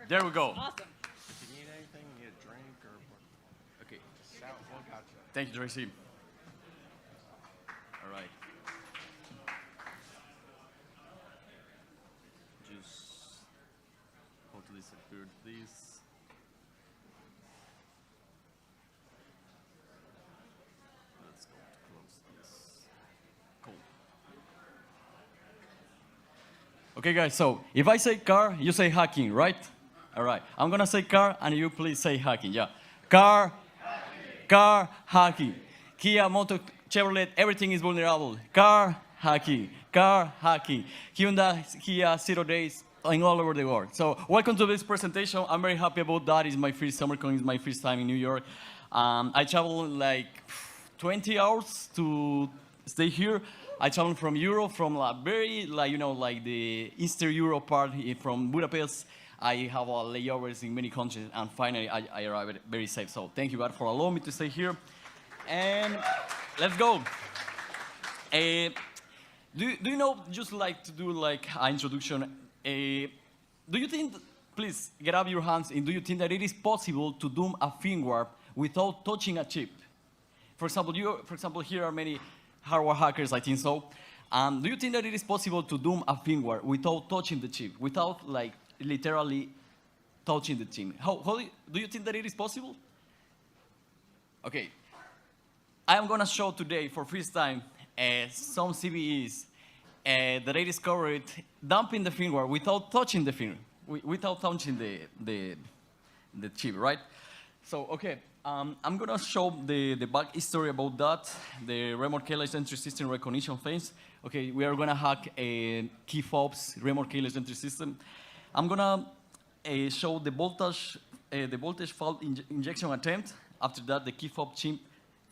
There we go. Awesome. If you need anything, you need a drink or Okay. shout, we'll got you. Thank you, Tracy. All right. Just how to disappear this. Let's go to close this. Cool. Okay, guys, so if I say car, you say hacking, right? All right. I'm going to say car, and you please say hacking. Yeah. Car, car, hacking. Kia, Moto, Chevrolet, everything is vulnerable. Car, hacking. Car, hacking. Hyundai, Kia, 0 days, and all over the world. So welcome to this presentation. I'm very happy about that. It's my first Summercon. It's my first time in New York. I traveled like 20 hours to stay here. I traveled from Europe, from very, like the Eastern Europe part, from Budapest. I have layovers in many countries, and finally I arrived very safe. So thank you, God, for allowing me to stay here. And let's go. Do you know, just like to do like an introduction, do you think, please get up your hands, and do you think that it is possible to do a firmware without touching a chip? For example, here are many hardware hackers, I think so. Do you think that it is possible to do a firmware without touching the chip, without like literally touching the chip? How do you think that it is possible? Okay. I am going to show today for first time some CVEs that I discovered dumping the firmware without touching the firmware, without touching the chip, right? So, okay, I'm going to show the back history about that, the remote keyless entry system recognition phase. Okay, we are going to hack a key fobs remote keyless entry system. I'm going to show the voltage fault injection attempt. After that, the key fob chip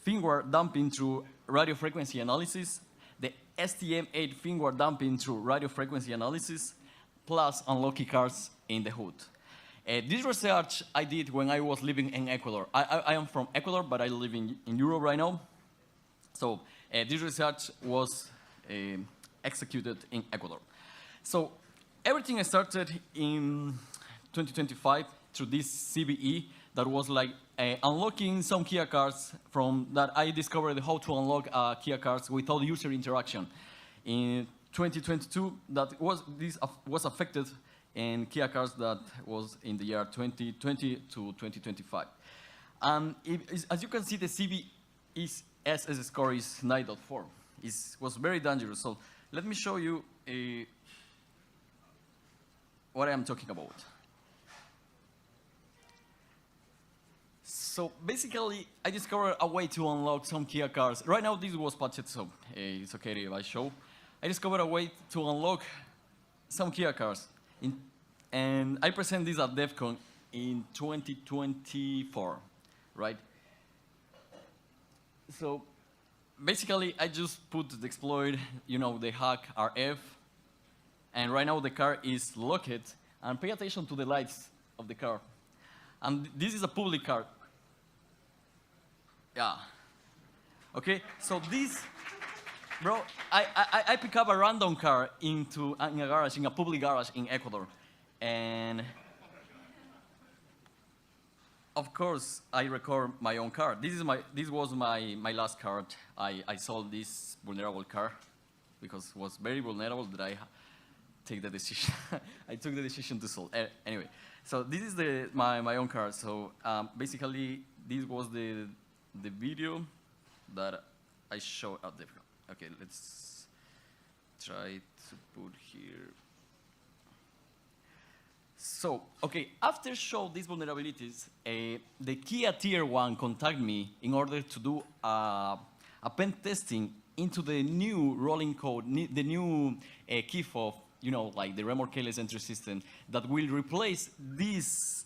firmware dumping through radio frequency analysis, the STM8 firmware dumping through radio frequency analysis, plus unlock key cards in the hood. This research I did when I was living in Ecuador. I am from Ecuador, but I live in Europe right now. So this research was executed in Ecuador. So everything started in 2025 through this CVE that was like unlocking some Kia cards from that I discovered how to unlock Kia cards without user interaction. In 2022, this was affected in Kia cars that was in the year 2020 to 2025. As you can see, the CVEs SS score is 9.4. It was very dangerous. So let me show you what I am talking about. So basically, I discovered a way to unlock some Kia cars. Right now, this was patched, so it's okay if I show. I discovered a way to unlock some Kia cars. And I present this at DEF CON in 2024, right? So basically, I just put the exploit, the hack RF, and right now the car is locked, and pay attention to the lights of the car. And this is a public car. Yeah. Okay, so this, bro, I pick up a random car in a garage, in a public garage in Ecuador. And of course, I record my own car. This was my last car. I sold this vulnerable car because it was very vulnerable that I take the decision. I took the decision to sell. Anyway, so this is my own car. So basically, this was the video that I showed at the. Okay, let's try to put here. So, okay, after show these vulnerabilities, the Kia Tier 1 contacted me in order to do a pen testing into the new rolling code, the new key fob, like the remote keyless entry system that will replace this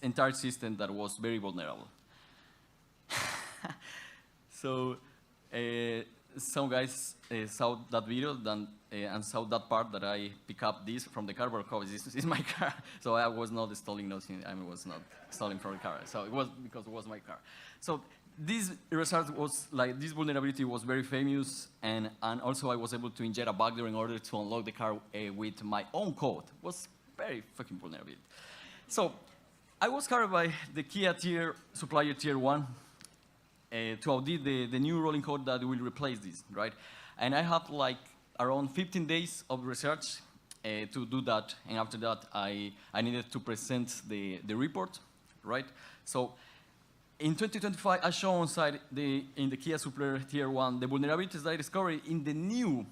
entire system that was very vulnerable. So, some guys saw that video and saw that part that I pick up this from the car, because this is my car. So I was not stealing nothing. I was not stealing from the car. So it was because it was my car. So this result was like, this vulnerability was very famous, and also I was able to inject a backdoor in order to unlock the car with my own code. It was very fucking vulnerability. So I was hired by the Kia supplier tier 1 to audit the new rolling code that will replace this, right? And I have like around 15 days of research to do that. And after that, I needed to present the report, right? So in 2025, I show on site in the Kia supplier tier 1 the vulnerabilities that I discovered in the new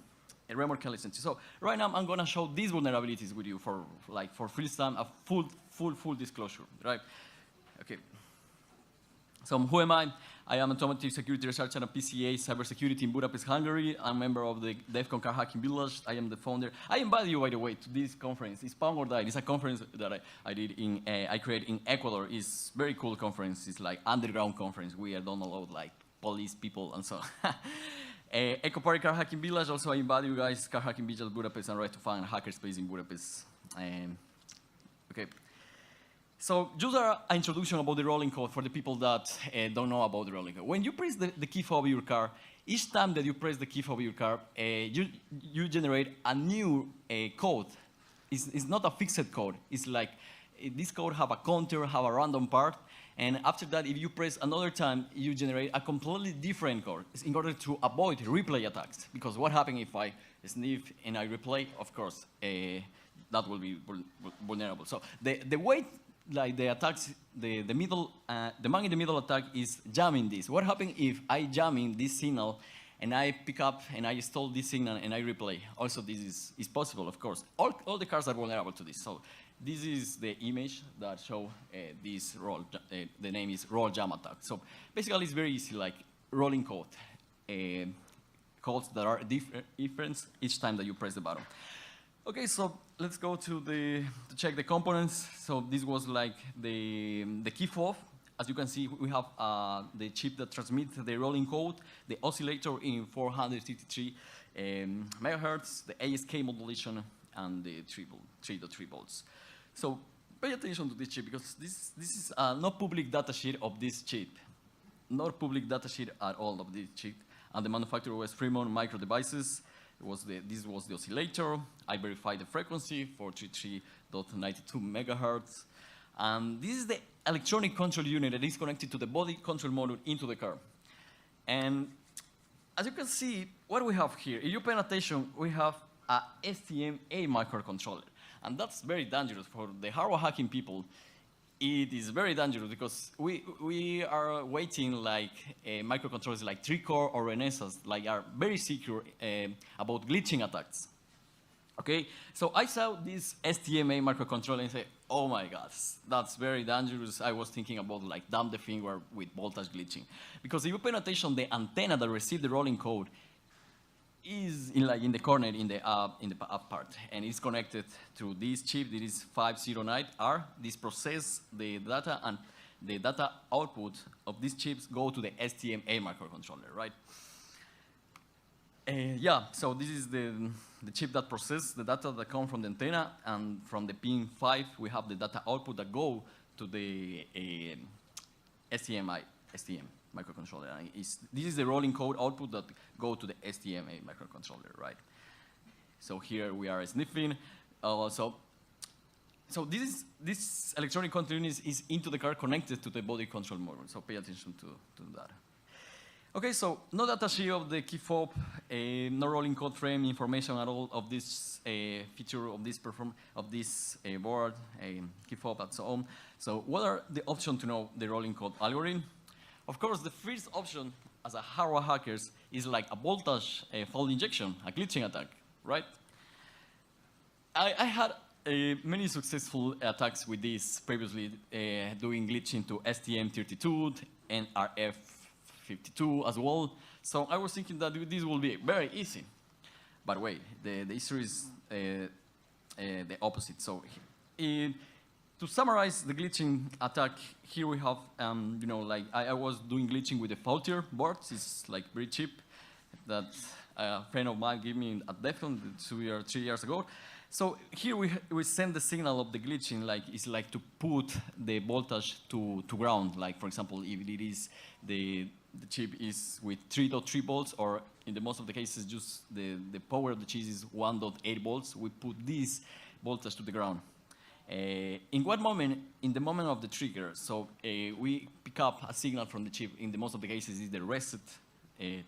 remorque license. So right now, I'm gonna show these vulnerabilities with you for first time, a full disclosure, right? Okay. So who am I? I am automotive security researcher at PCA Cybersecurity in Budapest, Hungary. I'm a member of the DEFCON Car Hacking Village. I am the founder. I invite you, by the way, to this conference. It's Pound or Die. It's a conference that I created in Ecuador. It's a very cool conference. It's like underground conference. We don't allow like police people and so on. Eco Party Car Hacking Village. Also, I invite you guys, Car Hacking Village Budapest, and right to find a hackerspace in Budapest. Okay. So just an introduction about the rolling code for the people that don't know about the rolling code. When you press the key fob of your car, each time that you press the key fob of your car, you generate a new code. It's not a fixed code. It's like this code have a counter, have a random part, and after that, if you press another time, you generate a completely different code in order to avoid replay attacks. Because what happens if I sniff and I replay? Of course, that will be vulnerable. So the way like the attacks, the man in the middle attack is jamming this. What happens if I jam in this signal and I pick up and I install this signal and I replay? Also, this is possible, of course. All the cars are vulnerable to this. So this is the image that show this roll. The name is roll jam attack. So basically, it's very easy, like rolling code. Codes that are different each time that you press the button. Okay, so let's go to check the components. So this was like the key fob. As you can see, we have the chip that transmits the rolling code, the oscillator in 453 megahertz, the ASK modulation, and the 3.3 volts. So pay attention to this chip because this is not public data sheet of this chip, not public data sheet at all of this chip. And the manufacturer was Fremont Micro Devices. This was the oscillator. I verified the frequency, 433.92 megahertz. And this is the electronic control unit that is connected to the body control module into the car. And as you can see, what we have here, if you pay attention, we have a STM-A microcontroller. And that's very dangerous for the hardware hacking people. It is very dangerous because we are waiting like microcontrollers like 3-core or Renesas, like are very secure about glitching attacks. Okay, so I saw this STM-A microcontroller and say, oh my God, that's very dangerous. I was thinking about like dump the firmware with voltage glitching. Because if you pay attention, the antenna that received the rolling code is in the corner in the up part, and it's connected to this chip. This is 509R. This process the data, and the data output of these chips go to the STM-A microcontroller, right? Yeah, so this is the chip that processes the data that come from the antenna, and from the pin 5, we have the data output that go to the STM microcontroller. This is the rolling code output that go to the STM-A microcontroller, right? So here we are sniffing. So this electronic control unit is into the car connected to the body control module. So pay attention to that. Okay, so no data sheet of the key fob, no rolling code frame information at all of this feature of this board, key fob, and so on. So what are the options to know the rolling code algorithm? Of course, the first option as a hardware hackers is like a voltage fault injection, a glitching attack, right? I had many successful attacks with this previously, doing glitching to STM32 and RF52 as well. So I was thinking that this will be very easy. But wait, the issue is the opposite. So to summarize the glitching attack, here we have, like I was doing glitching with the faultier boards. It's like very cheap that a friend of mine gave me at DEFCON 3 years ago. So here we send the signal of the glitching, like it's like to put the voltage to ground. Like for example, if it is the chip is with 3.3 volts, or in the most of the cases, just the power of the chip is 1.8 volts. We put this voltage to the ground. In what moment? In the moment of the trigger. So we pick up a signal from the chip. In the most of the cases, is the reset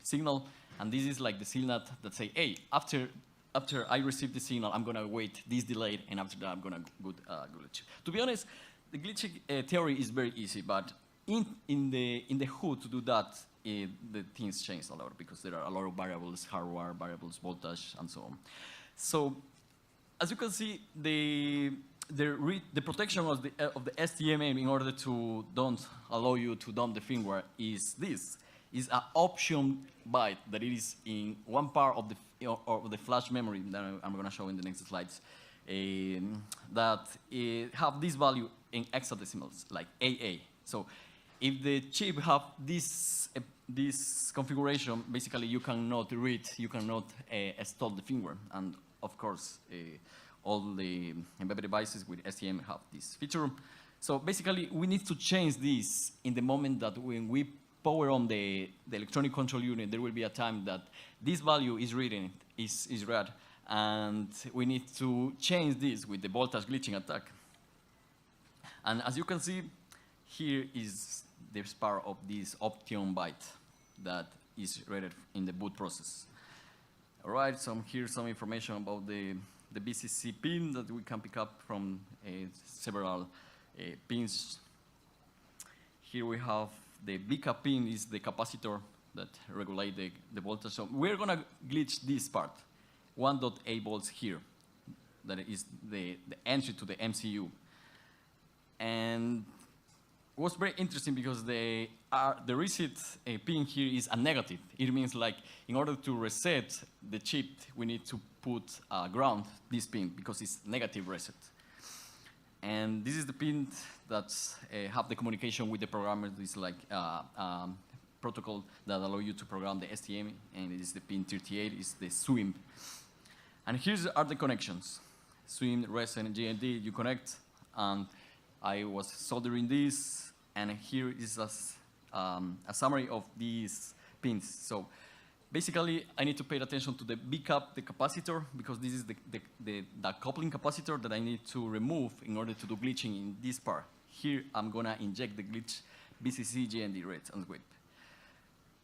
signal, and this is like the signal that say, hey, after I receive the signal, I'm gonna wait this delay, and after that, I'm gonna glitch. To be honest, the glitching theory is very easy, but in the hood to do that, the things change a lot because there are a lot of variables, hardware variables, voltage, and so on. So as you can see, the protection of the STM in order to don't allow you to dump the firmware is this. Is an option byte that it is in one part of the flash memory that I'm going to show in the next slides, that have this value in hexadecimals, like AA. So if the chip have this configuration, basically you cannot read, you cannot install the firmware, and of course all the embedded devices with STM have this feature. So basically we need to change this in the moment that when we power on the electronic control unit, there will be a time that this value is read, and we need to change this with the voltage glitching attack. And as you can see, here is the part of this option byte that is read in the boot process. All right, so here's some information about the BCC pin that we can pick up from several pins. Here we have the BK pin is the capacitor that regulate the voltage. So we're gonna glitch this part, 1.8 volts here. That is the entry to the MCU. And it was very interesting because the reset pin here is a negative. It means like in order to reset the chip, we need to put ground this pin because it's negative reset. And this is the pin that have the communication with the programmer. This is like protocol that allow you to program the STM, and it is the pin 38, is the SWIM. And here are the connections. SWIM, RES, and GND, you connect. And I was soldering this, and here is a summary of these pins. So basically, I need to pay attention to the B cap, the capacitor, because this is the coupling capacitor that I need to remove in order to do glitching in this part. Here, I'm gonna inject the glitch BCC, GND, red, and WIP.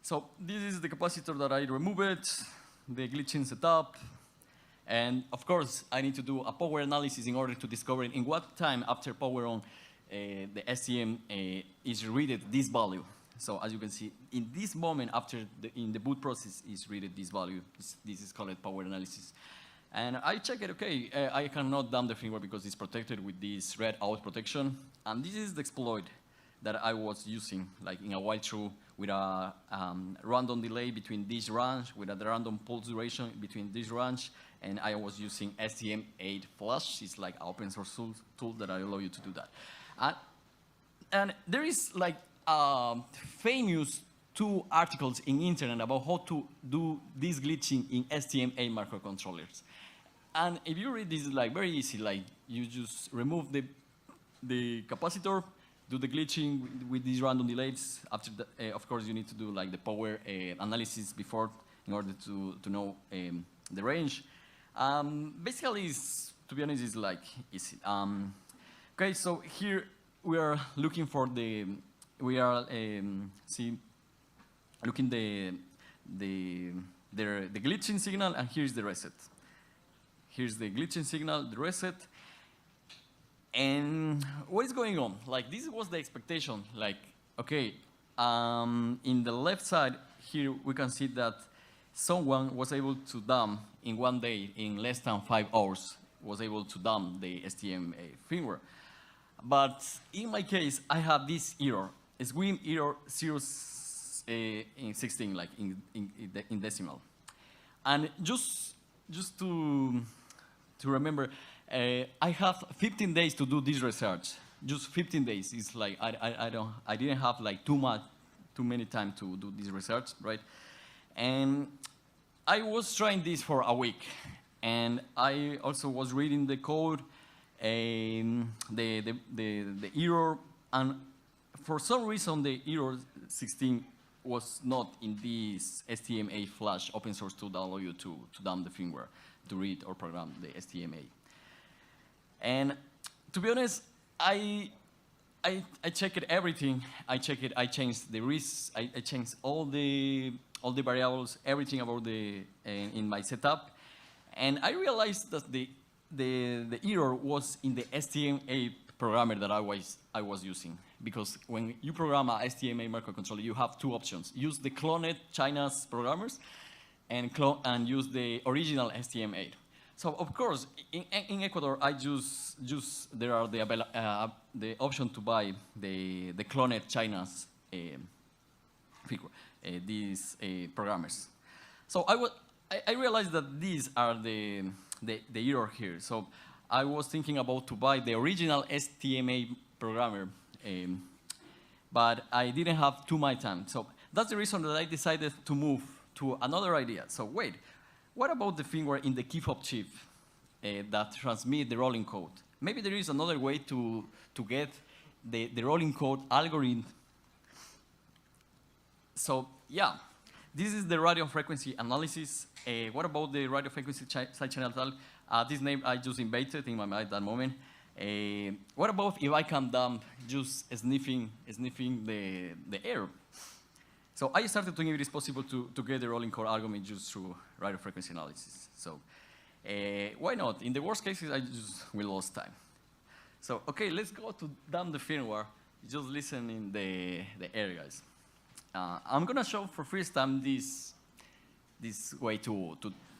So this is the capacitor that I removed, the glitching setup, and of course, I need to do a power analysis in order to discover in what time after power on the STM is read this value. So as you can see, in this moment after in the boot process is read this value. This is called power analysis. And I check it, okay, I cannot dump the firmware because it's protected with this red out protection. And this is the exploit that I was using, like in a while through with a random delay between this range, with a random pulse duration between this range, and I was using STM8 Flash. It's like an open source tool that allow you to do that. And there is like famous 2 articles in internet about how to do this glitching in STM8 microcontrollers. And if you read this, is like very easy. Like you just remove the capacitor, do the glitching with these random delays. After that, of course, you need to do like the power analysis before in order to know the range. Basically, to be honest, it's like easy. Okay, so here we are looking for looking the glitching signal, and here's the reset. Here's the glitching signal, the reset. And what is going on? Like, this was the expectation. Like, okay, in the left side here, we can see that someone was able to dump in one day, in less than 5 hours, was able to dump the STM firmware. But in my case, I have this error. It's SWIM error 016, like in decimal. And just to remember, I have 15 days to do this research. Just 15 days. It's like I didn't have like too many time to do this research, right? And I was trying this for a week, and I also was reading the code, the error, and for some reason the error 16 was not in this STM8 Flash open source tool that allow you to dump the firmware, to read or program the STM8. And To be honest, I checked everything. I checked it. I changed the risks. I changed all the variables, everything about the in my setup, and I realized that the error was in the STMA programmer that I was using, because when you program a STMA microcontroller, you have two options: use the cloned China's programmers, and use the original STM8. So of course, in Ecuador, I there are the option to buy the cloned China's these programmers. So I realized that these are the error here. So I was thinking about to buy the original STMA programmer, but I didn't have too much time. So that's the reason that I decided to move to another idea. So wait, what about the firmware in the key fob chip that transmit the rolling code? Maybe there is another way to get the rolling code algorithm. So yeah, this is the radio frequency analysis. What about the radio frequency side channel talk? This name I just invented in my mind at that moment. What about if I can dump just sniffing the error? So I started thinking it is possible to get the rolling code algorithm just through radio frequency analysis. So why not? In the worst cases, I just will lose time. So okay, let's go to dump the firmware. Just listen in the error, guys. I'm gonna show for first time this way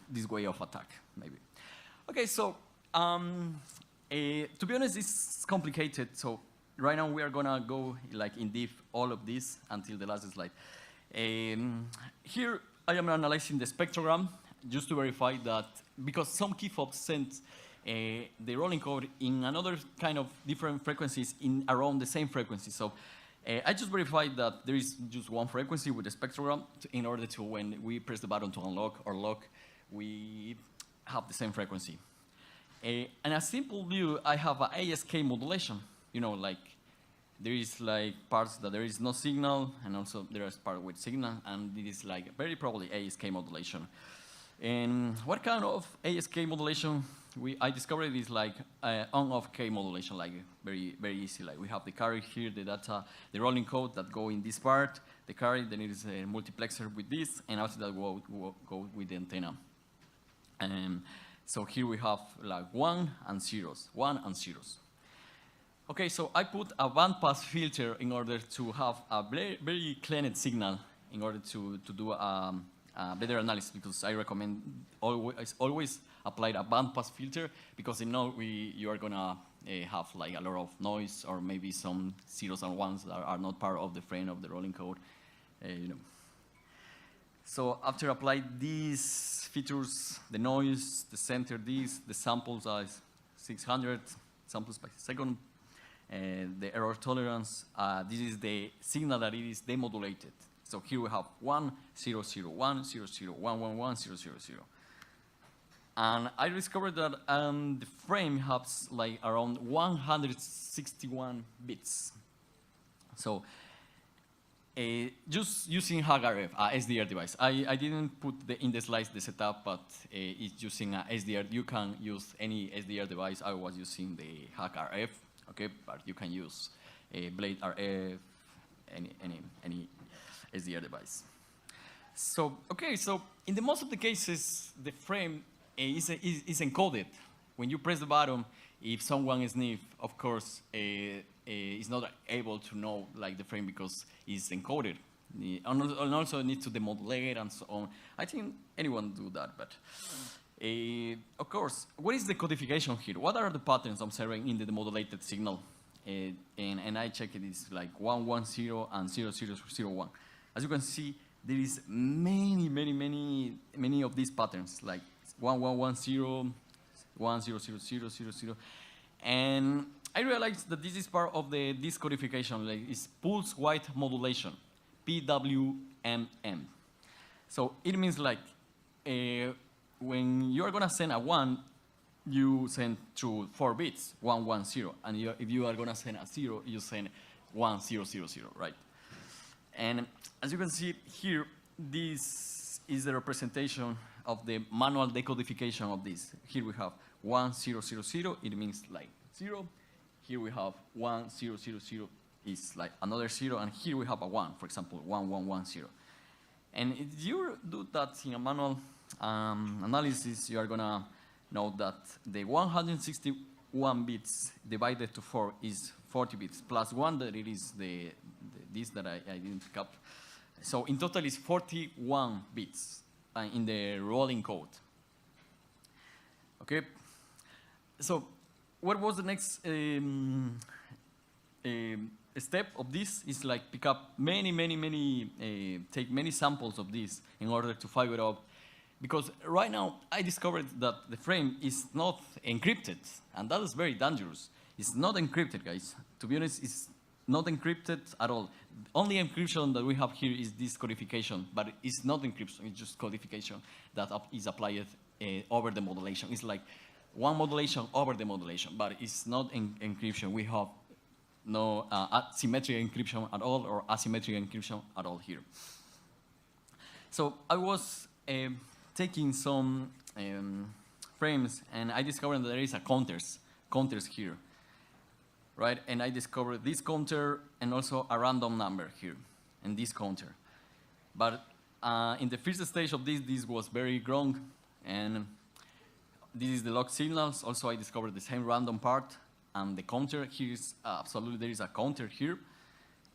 this way of attack, maybe. Okay, so to be honest, it's complicated. So right now we are gonna go like in deep all of this until the last slide. Here I am analyzing the spectrogram just to verify that, because some key fobs send the rolling code in another kind of different frequencies in around the same frequency. So I just verified that there is just one frequency with the spectrogram in order to, when we press the button to unlock or lock, we have the same frequency. And a simple view, I have an ASK modulation. You know, like there is like parts that there is no signal, and also there is part with signal, and it is like very probably ASK modulation. And what kind of ASK modulation I discovered is like on-off K modulation, like very easy. Like we have the carrier here, the data, the rolling code that go in this part, the carrier, then it is a multiplexer with this, and after that go with the antenna. And so here we have like 1 and zeros. Okay, so I put a bandpass filter in order to have a very clean signal in order to do a better analysis, because I recommend always apply a bandpass filter, because you are gonna have like a lot of noise, or maybe some zeros and ones that are not part of the frame of the rolling code, you know. So after apply these features, the noise, the center, the sample size, 600 samples per second, the error tolerance, this is the signal that it is demodulated. So here we have 1, 0, 0, 1, 0, 0, 1, 1, 1, 0, 0, 0. And I discovered that the frame has like around 161 bits. So just using HackRF, SDR device. I didn't put in the slides the setup, but it's using a SDR. You can use any SDR device. I was using the HackRF, okay, but you can use Blade RF, any SDR device. So okay, so in the most of the cases, the frame is encoded. When you press the button, if someone sniff, of course, is not able to know like the frame because it's encoded. And also need to demodulate and so on. I think anyone do that, but of course, what is the codification here? What are the patterns I'm observing in the demodulated signal? And I check it is like 1, 1, 0 and 0, 0, 0, 1. As you can see, there is many of these patterns, like 1, 1, 1, 0, 1, 0, 0, 0, 0, 0. And I realized that this is part of this codification, like it's pulse width modulation, PWMM. So it means like when you are gonna send a 1, you send through 4 bits, 1, 1, 0. And if you are gonna send a 0, you send 1, 0, 0, 0, right? And as you can see here, this is the representation of the manual decodification of this. Here we have 1, 0, 0, 0. It means like 0. here we have 1, 0, 0, 0 is like another 0, and here we have a 1, for example, 1, 1, 1, 0. And if you do that in a manual analysis, you are gonna know that the 161 bits divided to 4 is 40 bits, plus 1 that it is this that I didn't pick up. So in total it's 41 bits in the rolling code. Okay, so what was the next step of this is like pick up take many samples of this in order to figure out, because right now I discovered that the frame is not encrypted, and that is very dangerous. It's not encrypted, guys. To be honest, it's not encrypted at all. Only encryption that we have here is this codification, but it's not encryption, it's just codification that is applied over the modulation. It's like one modulation over the modulation, but it's not encryption. We have no symmetric encryption at all or asymmetric encryption at all here. So I was taking some frames, and I discovered that there is a counters here, right? And I discovered this counter and also a random number here, and this counter. But in the first stage of this was very wrong, and this is the log signals. Also, I discovered the same random part, and the counter here is absolutely, there is a counter here.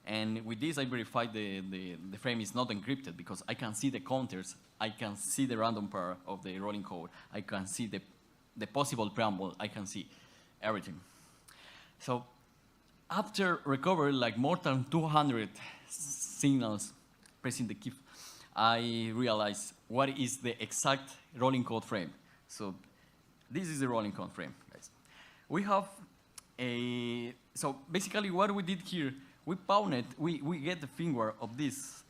And with this, I verified the frame is not encrypted, because I can see the counters, I can see the random part of the rolling code, I can see the possible preamble, I can see everything. So after recovering like more than 200 signals pressing the key, I realized what is the exact rolling code frame. So this is the rolling code frame, guys. We have so basically what we did here, we pawned, we get the firmware of this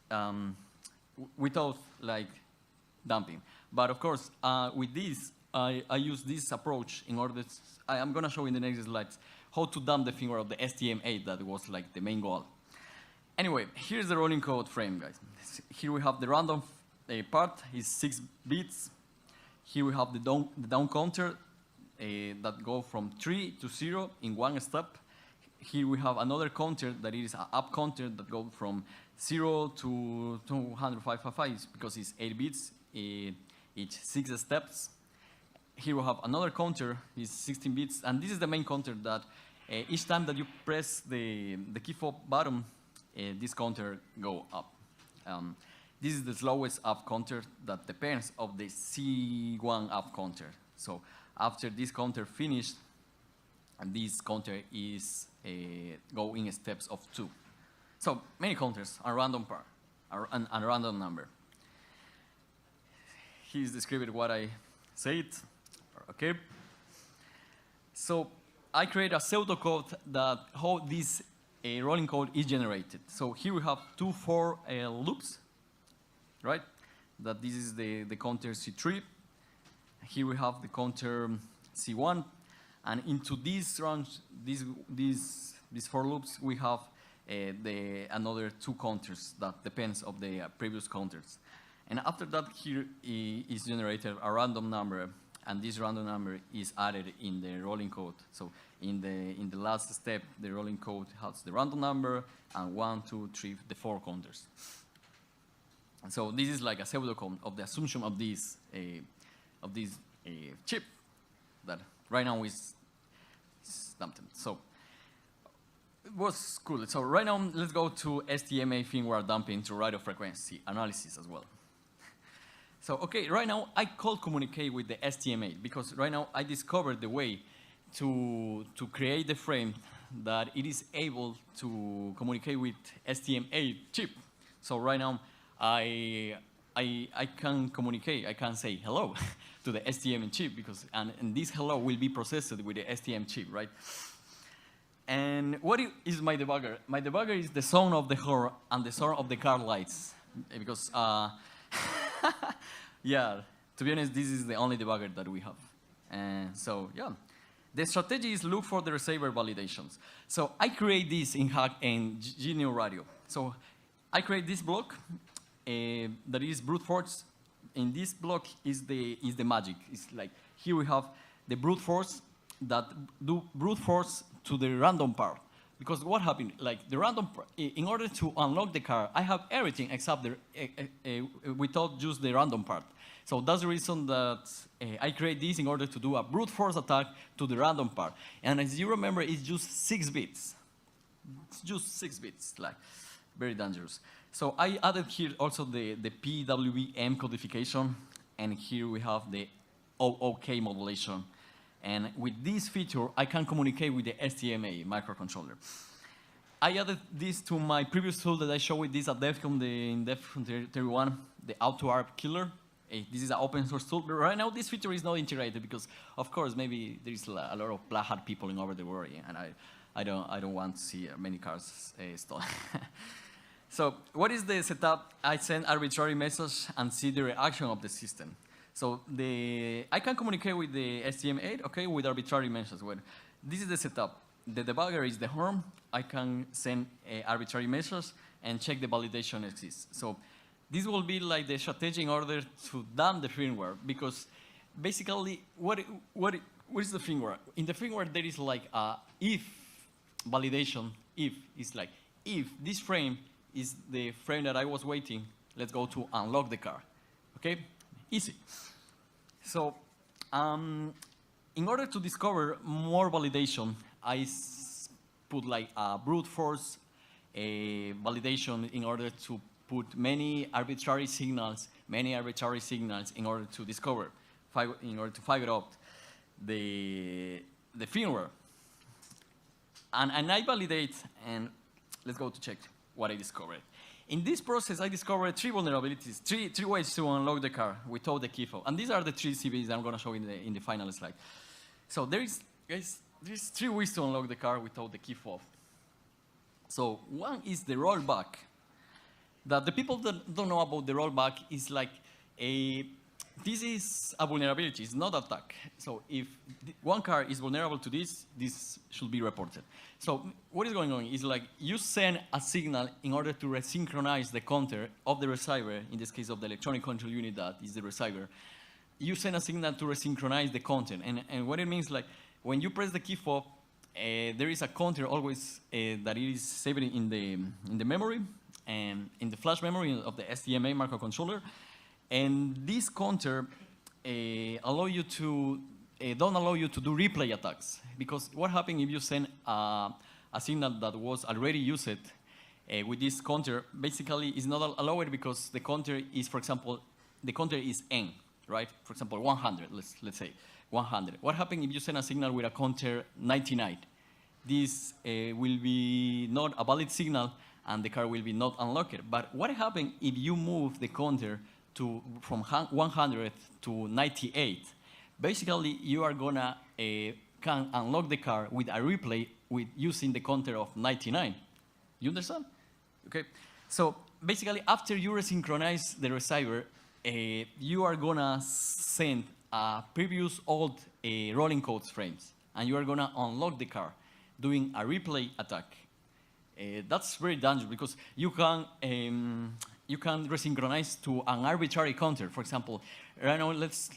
without like dumping. But of course, with this, I use this approach in order to, I'm gonna show in the next slides how to dump the firmware of the STM8 that was like the main goal. Anyway, here's the rolling code frame, guys. Here we have the random part is 6 bits. Here we have the down counter that go from 3 to 0 in one step. Here we have another counter that is an up counter that goes from 0 to 255 because it's 8 bits, each 6 steps. Here we have another counter, is 16 bits, and this is the main counter that each time that you press the key fob button, this counter go up. This is the slowest up counter that depends of the C1 up counter. So after this counter finished, and this counter is go in steps of 2. So many counters, a random part, and a random number. Here's described what I said. Okay. So I create a pseudocode that how this rolling code is generated. So here we have 2 for loops, right? That this is the counter C3. Here we have the counter C1, and into these runs, these 4 loops, we have another 2 counters that depends of the previous counters. And after that, here is generated a random number, and this random number is added in the rolling code. So in the last step, the rolling code has the random number and 1, 2, 3, the 4 counters. And so this is like a pseudocode of the assumption of this chip that right now is dumped. So it was cool. So right now, let's go to STM8 firmware dumping to radio frequency analysis as well. So, okay, right now I could communicate with the STM8 because right now I discovered the way to create the frame that it is able to communicate with STM8 chip. So right now I can communicate, I can say hello to the STM chip because, and this hello will be processed with the STM chip, right? And what is my debugger? My debugger is the sound of the horn and the sound of the car lights because yeah, to be honest, this is the only debugger that we have. And so, yeah. The strategy is look for the receiver validations. So I create this in GNU Radio. So I create this block that is brute force. In this block is the magic. It's like here we have the brute force that do brute force to the random part. Because what happened, like the random, in order to unlock the car, I have everything except without just the random part. So that's the reason that I create this in order to do a brute force attack to the random part. And as you remember, it's just 6 bits. It's just 6 bits, like very dangerous. So I added here also the PWM codification, and here we have the OOK modulation. And with this feature, I can communicate with the STMA microcontroller. I added this to my previous tool that I showed with this at DEFCON, in DEFCON 31, the AutoARP Killer. This is an open source tool, but right now this feature is not integrated because, of course, maybe there is a lot of black hat people in over the world, and I don't want to see many cars stolen. So what is the setup? I send arbitrary message and see the reaction of the system. So I can communicate with the STM8, okay, with arbitrary messages. Well, this is the setup. The debugger is the home. I can send arbitrary messages and check the validation exists. So this will be like the strategy in order to damn the firmware, because basically, what is the firmware? In the firmware, there is like a if validation. If is like, if this frame is the frame that I was waiting, let's go to unlock the car, okay? Easy. So, in order to discover more validation, I put like a brute force validation in order to put many arbitrary signals in order to discover, in order to figure out the firmware. And I validate, and let's go to check what I discovered. In this process, I discovered 3 vulnerabilities, three ways to unlock the car without the key fob. And these are the 3 CVEs I'm going to show in the final slide. So there's 3 ways to unlock the car without the key fob. So one is the rollback. That the people that don't know about the rollback is like this is a vulnerability, it's not attack. So if one car is vulnerable to this, this should be reported. So what is going on is like you send a signal in order to resynchronize the counter of the receiver, in this case of the electronic control unit that is the receiver. You send a signal to resynchronize the content. And what it means, like when you press the key fob, there is a counter always that is saved in the memory, and in the flash memory of the STMA microcontroller. And this counter don't allow you to do replay attacks. Because what happens if you send a signal that was already used with this counter, basically is not allowed because the counter is, for example, the counter is N, right? For example, 100, let's say 100. What happens if you send a signal with a counter 99? This will be not a valid signal, and the car will be not unlocked. But what happens if you move the counter from 100 to 98? Basically, you are gonna can unlock the car with a replay with using the counter of 99. You understand? Okay. So basically, after you resynchronize the receiver, you are gonna send previous old rolling codes frames, and you are gonna unlock the car doing a replay attack. That's very dangerous because you can resynchronize to an arbitrary counter. For example, right now let's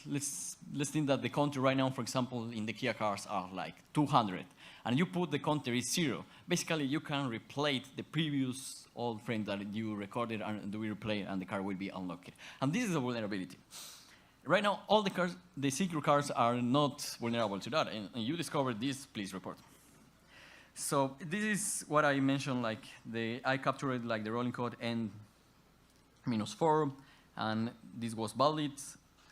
think that the counter right now, for example, in the Kia cars are like 200, and you put the counter is 0. Basically, you can replay the previous old frame that you recorded and do replay, and the car will be unlocked. And this is a vulnerability. Right now, all the cars, the secure cars, are not vulnerable to that. And you discovered this, please report. So this is what I mentioned, like I captured like the rolling code N-4, and this was valid.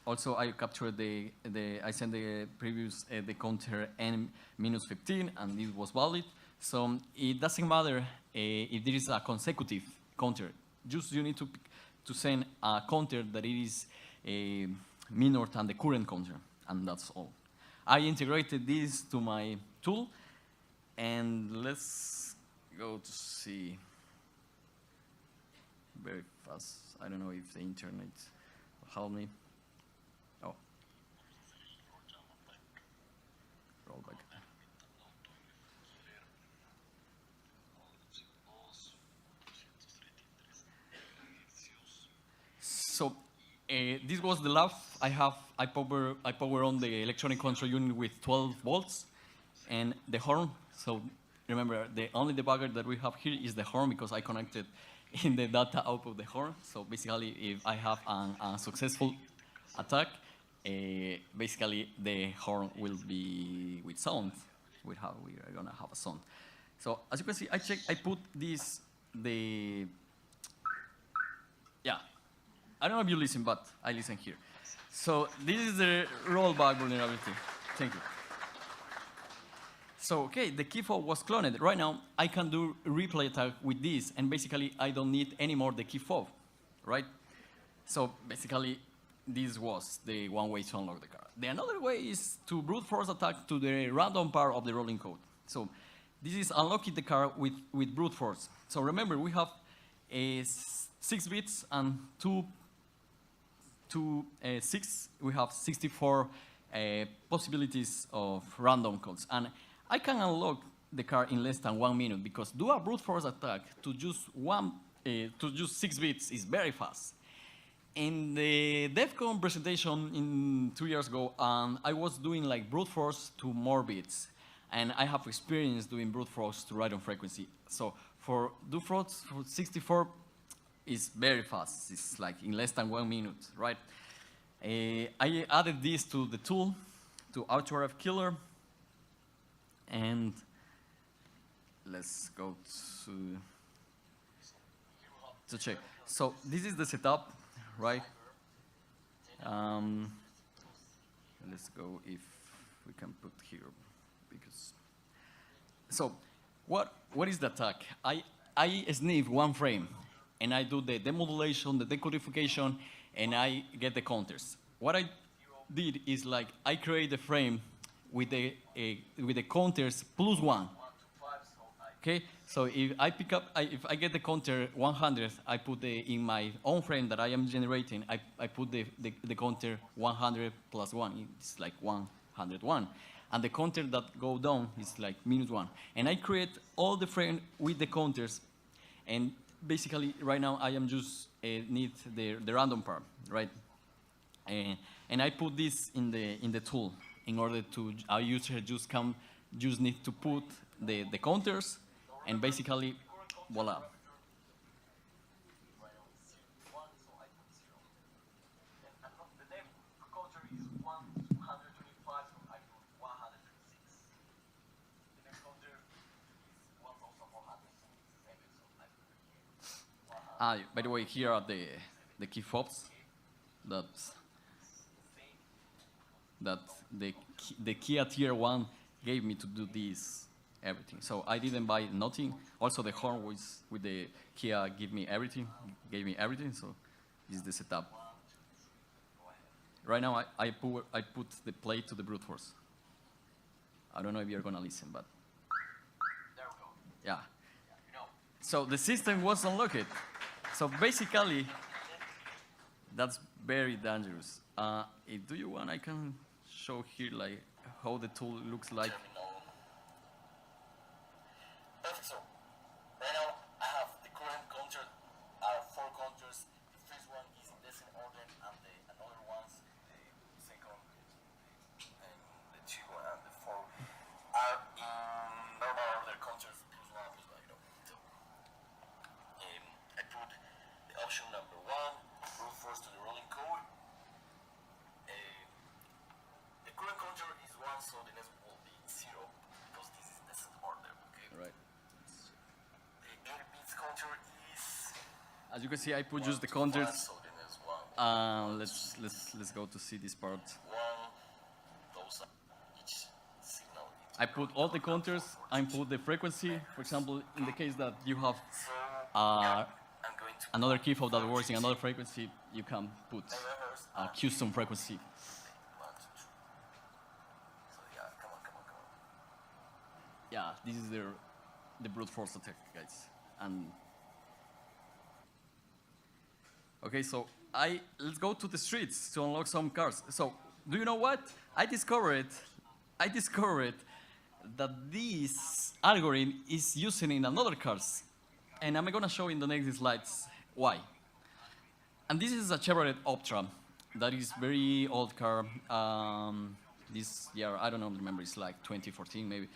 Also, I captured I sent the previous the counter N-15, and this was valid. So it doesn't matter if there is a consecutive counter. Just you need to send a counter that is minor than the current counter, and that's all. I integrated this to my tool. And let's go to see very fast. I don't know if the internet will help me. Oh. Roll back. So this was the lab. I power on the electronic control unit with 12 volts. and the horn. So remember, the only debugger that we have here is the horn because I connected in the data output the horn. So basically, if I have a successful attack, basically the horn will be with sound. We are gonna have a sound. So as you can see, I put this, yeah. I don't know if you listen, but I listen here. So this is the rollback vulnerability. Thank you. So, okay, the key fob was cloned. Right now, I can do replay attack with this, and basically, I don't need anymore the key fob, right? So, basically, this was the one way to unlock the car. The another way is to brute force attack to the random part of the rolling code. So, this is unlocking the car with brute force. So, remember, we have 6 bits and 6, we have 64 possibilities of random codes. And I can unlock the car in less than 1 minute because do a brute force attack to just 6 bits is very fast. In the DEFCON presentation 2 years ago, I was doing like brute force to more bits. And I have experience doing brute force to random frequency. So for brute force for 64 is very fast. It's like in less than 1 minute, right? I added this to the tool, to AutoRF Killer. And let's go to check. So this is the setup, right? Let's go if we can put here, because. So what is the attack? I sniff one frame, and I do the demodulation, the decodification, and I get the counters. What I did is like I create the frame with the counters +1. Okay, so if I pick up, if I get the counter 100, I put in my own frame that I am generating, I put the counter 100 + 1. It's like 101. And the counter that go down is like -1. And I create all the frame with the counters. And basically, right now, I am just need the random part, right? And I put this in the tool in order to our user just need to put the counters, and basically, voila. By the way, here are the key fobs that the Kia Tier 1 gave me to do this everything. So I didn't buy nothing. Also the horn was with the Kia gave me everything. So this is the setup. Right now I put the plate to the brute force. I don't know if you're gonna listen, but There we go. yeah. You know. So the system was unlocked. So basically, that's very dangerous. Do you want? I can show here like how the tool looks like. Terminal. Perfect. So right now I have the current counter are 4 counters. The first one is in descent order, and the another ones, the second, and the 2 and the 4 are in normal order counters +1 +1. You know. So I put the option number 1, brute force to the rolling code. The current counter is 1, so the next will be 0 because this is descent order. Okay. Right. The 8 bits counter is As you can see, I put just the 1 to 5, counters. so the next one. Let's go to see this part. 1. Those are each signal. I put all the counters. I put the frequency. For example, in the case that you have So uh, I'm going to another key fob that works in another frequency, you can put megahertz a custom frequency. 1, 2, 3. So yeah, come on. Yeah, this is the brute force attack, guys. And okay, so let's go to the streets to unlock some cars. So do you know what? I discovered that this algorithm is using in another cars, and I'm gonna show in the next slides why. And this is a Chevrolet Optra that is very old car. This year, I don't know, remember, it's like 2014 maybe.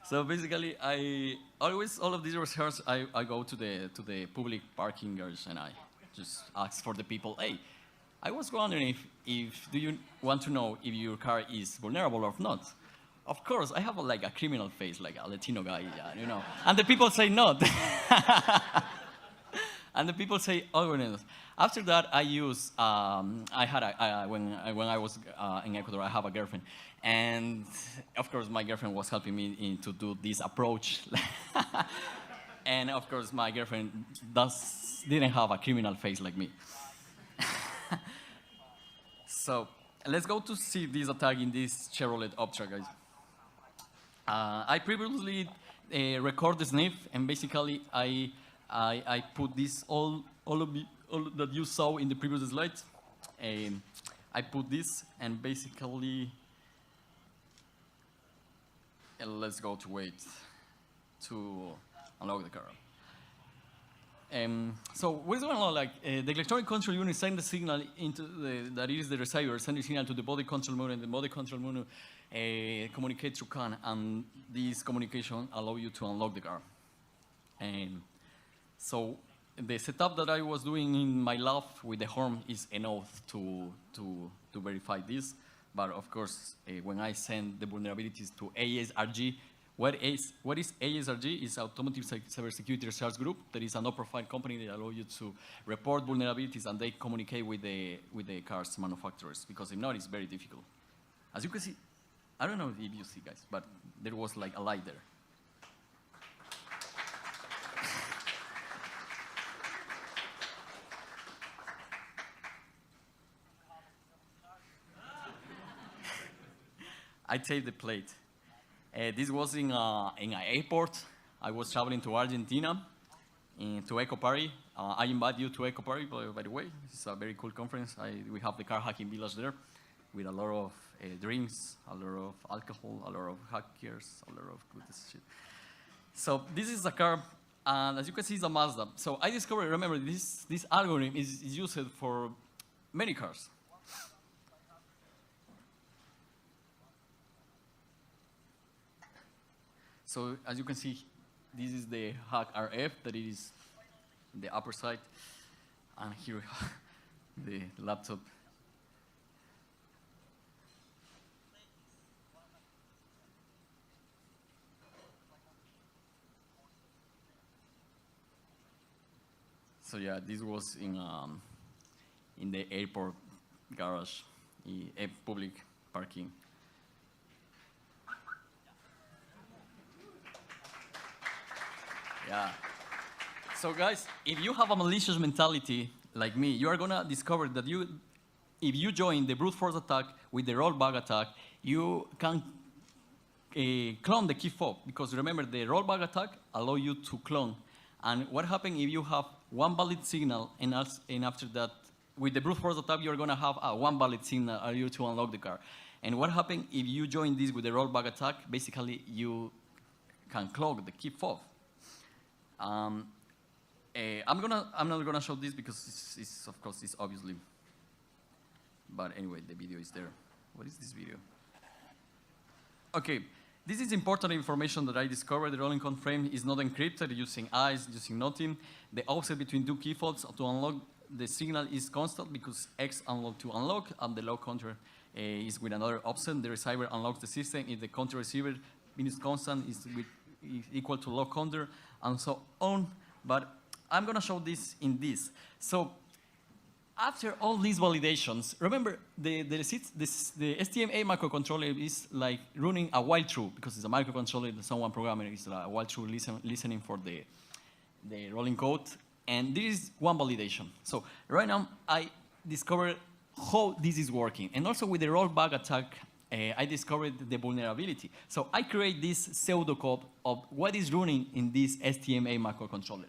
So basically, I always, all of these rehearsals, I go to the public parking garage and I just ask for the people, hey, I was wondering if do you want to know if your car is vulnerable or not? Of course, I have like a criminal face, like a Latino guy, yeah, you know. And the people say not. And the people say, oh, no. After that, I use, I had when I was in Ecuador, I have a girlfriend. And of course, my girlfriend was helping me to do this approach. And of course, my girlfriend didn't have a criminal face like me. So let's go to see this attack in this Chevrolet Optra, guys. I previously record the sniff, and basically I put this all that you saw in the previous slides. I put this, and basically let's go to wait to unlock the car. So what is going on? Like the electronic control unit send the signal into that is the receiver, send the signal to the body control module, and the body control module communicate through CAN, and this communication allow you to unlock the car. And so the setup that I was doing in my lab with the horn is enough to verify this. But of course, when I send the vulnerabilities to ASRG, what is ASRG? Is Automotive Cybersecurity Research Group. That is a no-profit company that allows you to report vulnerabilities, and they communicate with the cars manufacturers, because if not, it's very difficult. As you can see, I don't know if you see, guys, but there was like a light there. I taped the plate. This was in an airport. I was traveling to Argentina, to Eco Party. I invite you to Eco Party, by the way. It's a very cool conference. We have the car hacking village there with a lot of drinks, a lot of alcohol, a lot of hackers, a lot of good shit. So this is a car, and as you can see, it's a Mazda. So I discovered, remember, this algorithm is used for many cars. So as you can see, this is the Hack RF, that is the upper side. And here we have the laptop. So yeah, this was in the airport garage, a public parking. Yeah. So guys, if you have a malicious mentality like me, you are gonna discover that if you join the brute force attack with the rollback attack, you can clone the key fob, because remember, the rollback attack allow you to clone. And what happens if you have one valid signal, and after that, with the brute force attack, you're gonna have one valid signal allow you to unlock the car. And what happens if you join this with the rollback attack? Basically, you can clog the key fob. I'm not gonna show this because it's of course it's obviously. But anyway, the video is there. What is this video? Okay, this is important information that I discovered. The rolling count frame is not encrypted using eyes, using nothing. The offset between two key fobs to unlock the signal is constant, because X unlock to unlock, and the lock counter is with another offset. The receiver unlocks the system if the counter receiver is constant, is equal to lock counter, and so on. But I'm gonna show this in this. So after all these validations, remember the STM-A microcontroller is like running a while true, because it's a microcontroller that someone programmer is a while true listening for the rolling code. And this is one validation. So right now I discovered how this is working. And also with the rollback attack, I discovered the vulnerability. So I create this pseudocode of what is running in this STM-A microcontroller.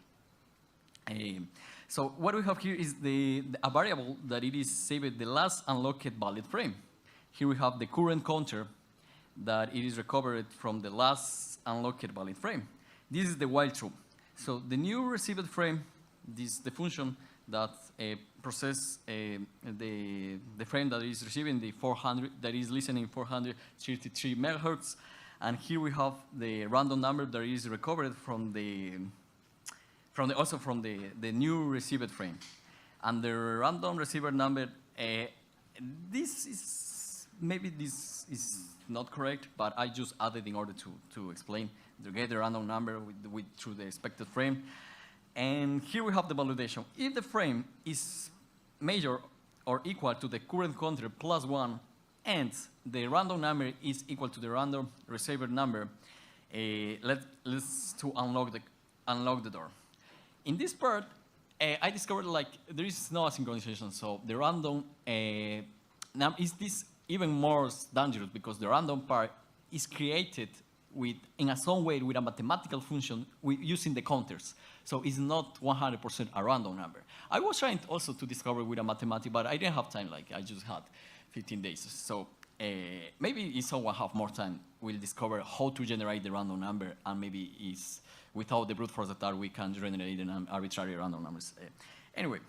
So what we have here is a variable that it is saved the last unlocked valid frame. Here we have the current counter that it is recovered from the last unlocked valid frame. This is the while true. So the new received frame, the function that process the frame that is receiving the 400, that is listening 433 megahertz. And here we have the random number that is recovered from the new received frame. And the random receiver number, this is not correct, but I just added in order to explain, to get the random number through the expected frame. And here we have the validation. If the frame is major or equal to the current counter plus 1, and the random number is equal to the random receiver number, let's to unlock the door. In this part, I discovered like there is no synchronization, so the random now is this even more dangerous because the random part is created in some way with a mathematical function using the counters. So it's not 100% a random number. I was trying also to discover with a mathematics, but I didn't have time. Like I just had 15 days. So maybe if someone have more time, we'll discover how to generate the random number, and maybe is without the brute force attack we can generate an arbitrary random numbers. Anyway,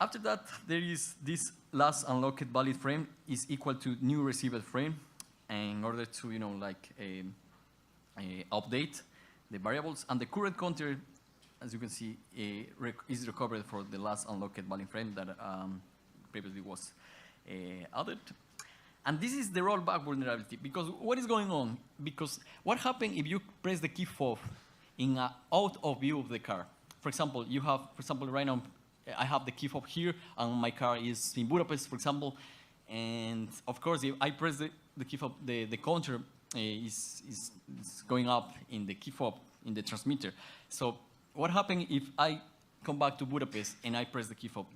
after that there is this last unlocked valid frame is equal to new received frame, in order to update the variables, and the current counter, as you can see, is recovered for the last unlocked valid frame that previously was added. And this is the rollback vulnerability, because what is going on? Because what happens if you press the key fob in out of view of the car? For example, you have, for example, right now, I have the key fob here, and my car is in Budapest, for example, and of course, if I press the key fob, the counter is going up in the key fob in the transmitter. So what happens if I come back to Budapest and I press the key fob?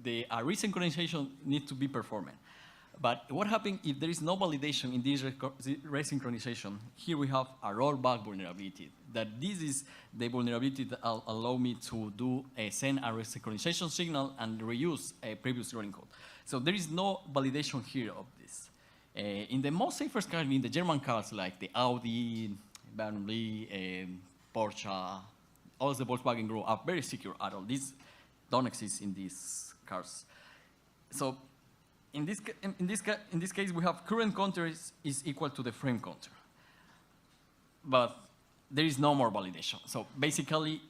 The resynchronization needs to be performed. But what happens if there is no validation in this resynchronization? Here we have a rollback vulnerability. That this is the vulnerability that allow me to send a resynchronization signal and reuse a previous running code. So there is no validation here of this. In the most safest cars, in the German cars like the Audi, BMW, Porsche, all the Volkswagen Group are very secure at all. These don't exist in these cars. So in this case, we have current counter is equal to the frame counter. But there is no more validation. So basically,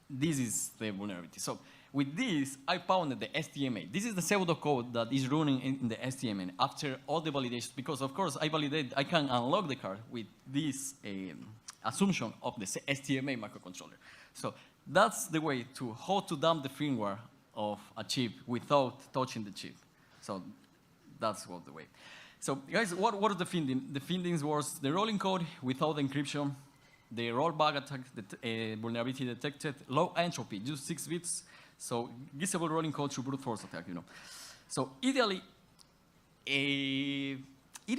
this is the vulnerability. So with this, I found the STMA. This is the pseudocode that is running in the STMA after all the validations, because of course I can unlock the car with this assumption of the STMA microcontroller. So that's the way to how to dump the firmware of a chip without touching the chip. So that's what the way. So guys, what are the findings? The findings was the rolling code without encryption, the rollback attack, the vulnerability detected, low entropy, just 6 bits. So guessable rolling code through brute force attack, So ideally, it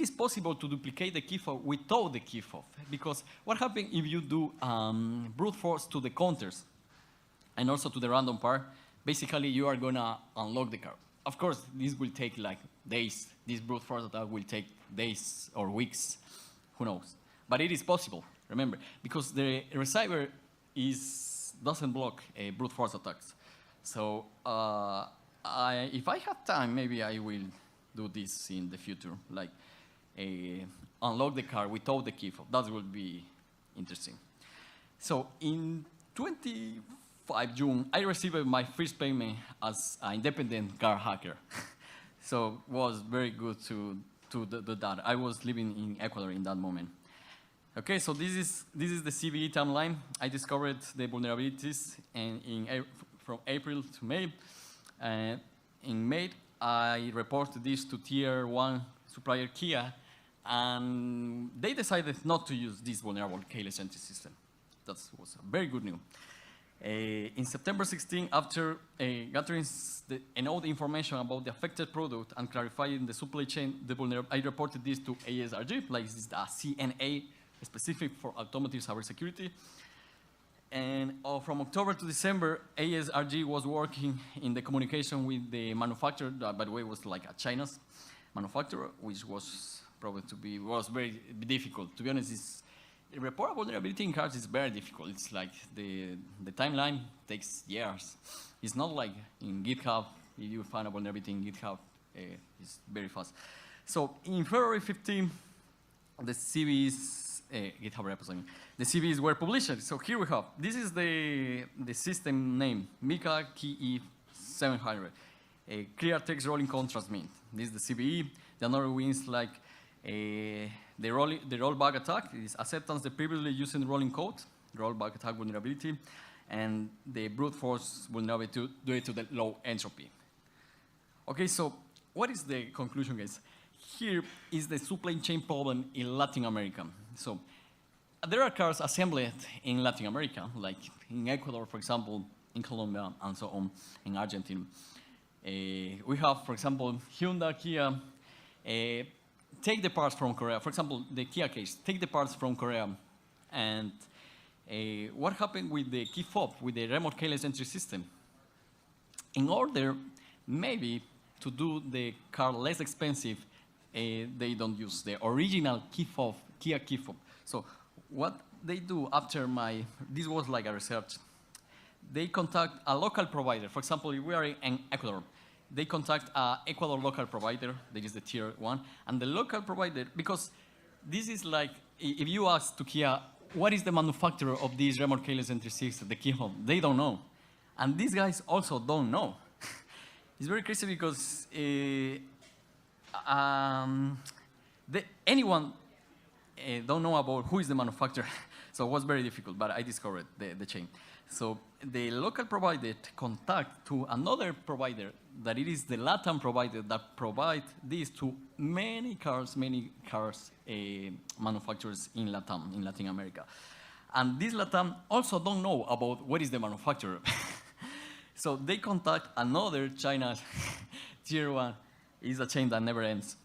is possible to duplicate the key fob without the key fob, because what happens if you do brute force to the counters and also to the random part? Basically, you are gonna unlock the car. Of course, this will take like days. This brute force attack will take days or weeks, who knows? But it is possible, remember, because the receiver doesn't block brute force attacks. So if I have time, maybe I will do this in the future, like unlock the car without the key fob. That will be interesting. So in 25 June, I received my first payment as an independent car hacker. So it was very good to do that. I was living in Ecuador in that moment. Okay, so this is the CVE timeline. I discovered the vulnerabilities from April to May. In May, I reported this to Tier 1 supplier Kia, and they decided not to use this vulnerable keyless entry system. That was very good news. In September 16, after gathering all the information about the affected product and clarifying the supply chain, I reported this to ASRG, like this is a CNA specific for automotive cybersecurity. And from October to December, ASRG was working in the communication with the manufacturer, that by the way was like a China's manufacturer, which was proven to be, was very difficult. To be honest, report a vulnerability in cars is very difficult. It's like the timeline takes years. It's not like in GitHub, if you find a vulnerability in GitHub, it's very fast. So in February 15, the CVEs, GitHub repos, I mean, the CVEs were published. So here we have, this is the system name, Mika KE 700, a clear text rolling code transmit. This is the CVE. The another wins like the rollback attack is acceptance the previously using rolling code, rollback attack vulnerability, and the brute force vulnerability due to the low entropy. Okay, so what is the conclusion, guys? Here is the supply chain problem in Latin America. So there are cars assembled in Latin America, like in Ecuador, for example, in Colombia, and so on, in Argentina. We have, for example, Hyundai, Kia, take the parts from Korea. For example, the Kia case, take the parts from Korea. And what happened with the key fob, with the remote keyless entry system? In order, maybe, to do the car less expensive, they don't use the original key fob, Kia key fob. So what they do after this was like a research. They contact a local provider. For example, if we are in Ecuador, they contact an Ecuador local provider, that is the tier 1, and the local provider, because this is like, if you ask to Kia, what is the manufacturer of this remote keyless entry system, the key fob, they don't know. And these guys also don't know. It's very crazy because anyone don't know about who is the manufacturer. So it was very difficult, but I discovered the chain. So the local provider contact to another provider that it is the LATAM provider that provide this to many cars manufacturers in LATAM, in Latin America. And this LATAM also don't know about what is the manufacturer. So they contact another China tier 1. Is a chain that never ends.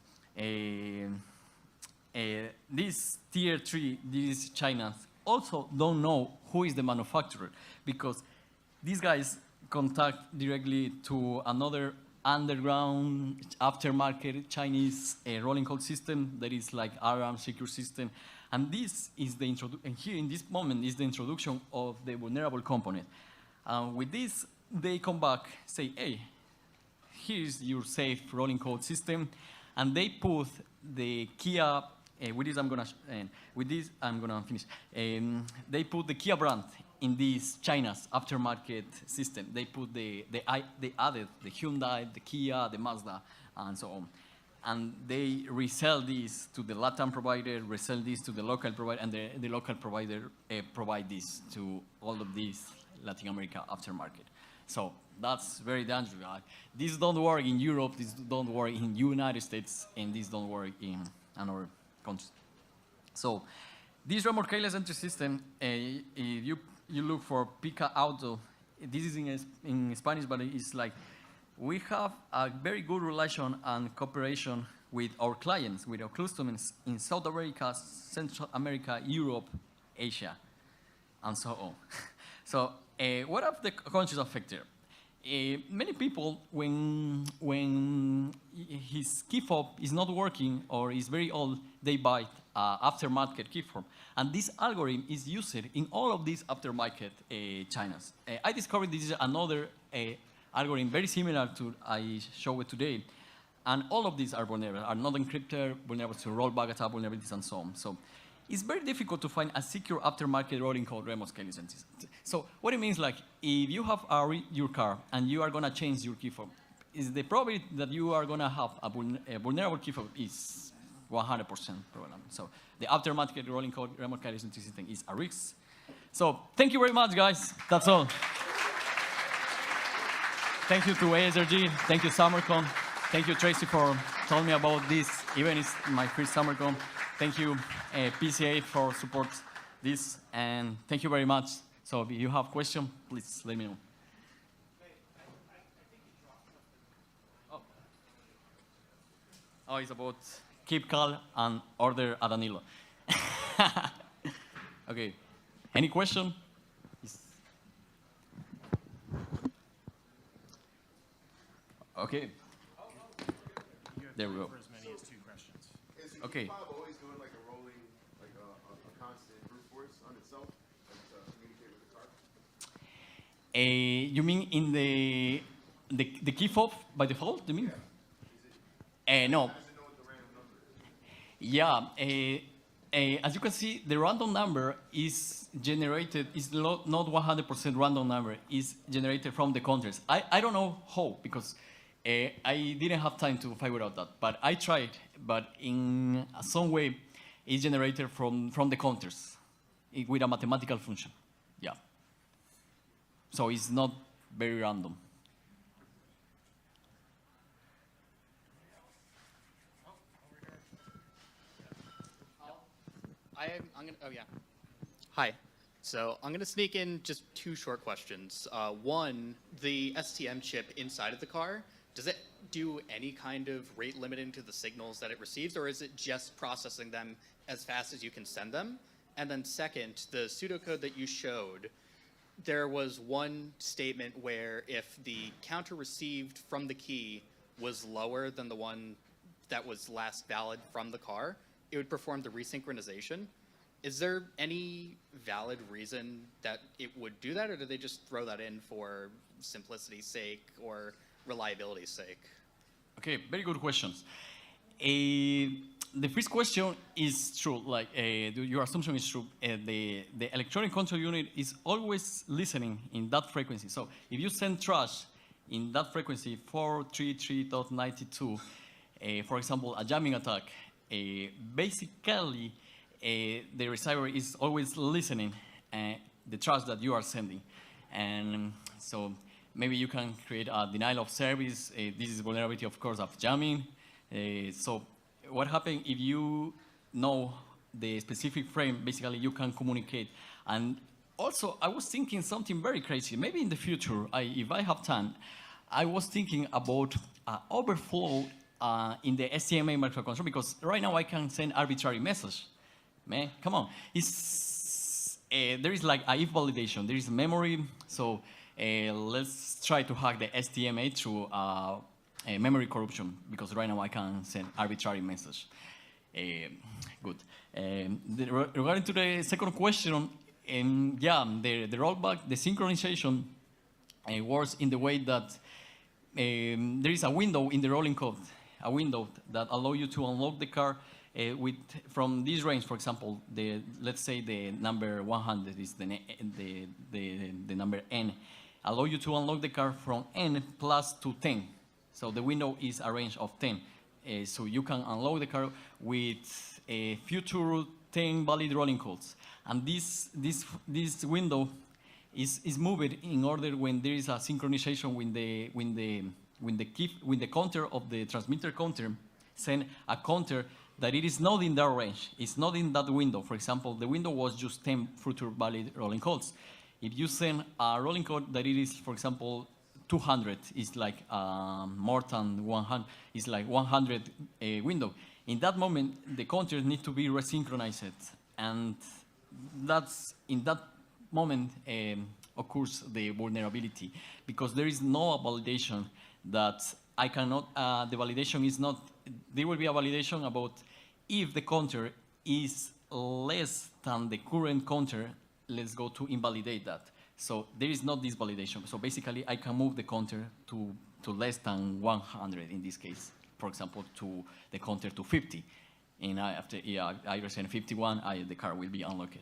This tier 3, these Chinas, also don't know who is the manufacturer because these guys contact directly to another underground aftermarket Chinese rolling code system that is like ARM secure system. And this is the and here in this moment is the introduction of the vulnerable component. With this, they come back, say, hey, here's your safe rolling code system, and they put the Kia. With this, I'm gonna finish. They put the Kia brand in this China's aftermarket system. They put they added the Hyundai, the Kia, the Mazda, and so on. And they resell this to the LATAM provider, resell this to the local provider, and the local provider provide this to all of these Latin America aftermarket. So that's very dangerous. This don't work in Europe, this don't work in United States, and this don't work in another countries. So this remote keyless entry system, if you look for Pica Auto, this is in Spanish, but it's like we have a very good relation and cooperation with our clients, with our customers in South America, Central America, Europe, Asia, and so on. So what are the countries affected? Many people, when his key fob is not working or is very old, they buy aftermarket key fob. And this algorithm is used in all of these aftermarket Chinas. I discovered this is another algorithm very similar to I showed today. And all of these are vulnerable, are not encrypted, vulnerable to rollback attack vulnerabilities, and so on. So it's very difficult to find a secure aftermarket rolling code remote keyless entry. So what it means, like, if you have your car and you are going to change your key fob, is the probability that you are going to have a vulnerable key fob is 100% problem. So the aftermarket rolling code remote keyless entry system is a risk. So thank you very much, guys. That's all. Thank you to ASRG. Thank you, Summercon. Thank you, Tracy, for telling me about this. Even it's my first Summercon. Thank you, PCA, for support this, and thank you very much. So if you have questions, please let me know. Oh, it's about keep calm and order a Danilo. Okay, any question? Okay. There we go. For as many as 2 questions. Is the Okay. P5 always doing like a rolling, like a constant voice on itself and communicate with the car? You mean in the key fob by default? You mean? No. How does it know what the random number is? Yeah. As you can see, the random number is generated, is not 100% random number, is generated from the counters. I don't know how, because I didn't have time to figure out that, but I tried, but in some way, it's generated from the counters with a mathematical function. Yeah. So it's not very random. Oh yeah. Hi. So I'm gonna sneak in just two short questions. One, the STM chip inside of the car, does it do any kind of rate limiting to the signals that it receives, or is it just processing them as fast as you can send them? And then second, the pseudocode that you showed, there was one statement where if the counter received from the key was lower than the one that was last valid from the car, it would perform the resynchronization. Is there any valid reason that it would do that, or do they just throw that in for simplicity's sake or reliability's sake? Okay, very good questions. The first question is true, like your assumption is true. The electronic control unit is always listening in that frequency. So if you send trash in that frequency 433.92, for example, a jamming attack, basically the receiver is always listening the trash that you are sending. And so maybe you can create a denial of service. This is vulnerability, of course, of jamming. So what happens if you know the specific frame, basically you can communicate. And also, I was thinking something very crazy. Maybe in the future, if I have time, I was thinking about overflow in the STMA microcontroller, because right now I can send arbitrary message. Man, come on. There is like a if validation. There is memory. So let's try to hack the STMA through memory corruption, because right now I can send arbitrary message. Good. Regarding to the second question, yeah, the rollback, the synchronization works in the way that there is a window in the rolling code, a window that allows you to unlock the car from this range. For example, let's say the number 100 is the number n. Allow you to unlock the car from n plus to 10. So the window is a range of 10. So you can unlock the car with a future 10 valid rolling codes. And this window is moved in order when there is a synchronization when the counter of the transmitter counter send a counter that it is not in that range. It's not in that window. For example, the window was just 10 future valid rolling codes. If you send a rolling code that it is, for example, 200, is like more than 100, is like 100 window. In that moment, the counters need to be resynchronized, and that's in that moment occurs the vulnerability, because there is no validation that I cannot. The validation is not. There will be a validation about if the counter is less than the current counter. Let's go to invalidate that. So there is not this validation. So basically, I can move the counter to less than 100 in this case. For example, to the counter to 50. And after I resend 51, the car will be unlocked.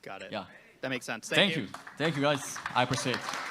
Got it. Yeah. That makes sense. Thank you. Thank you, guys. I appreciate it.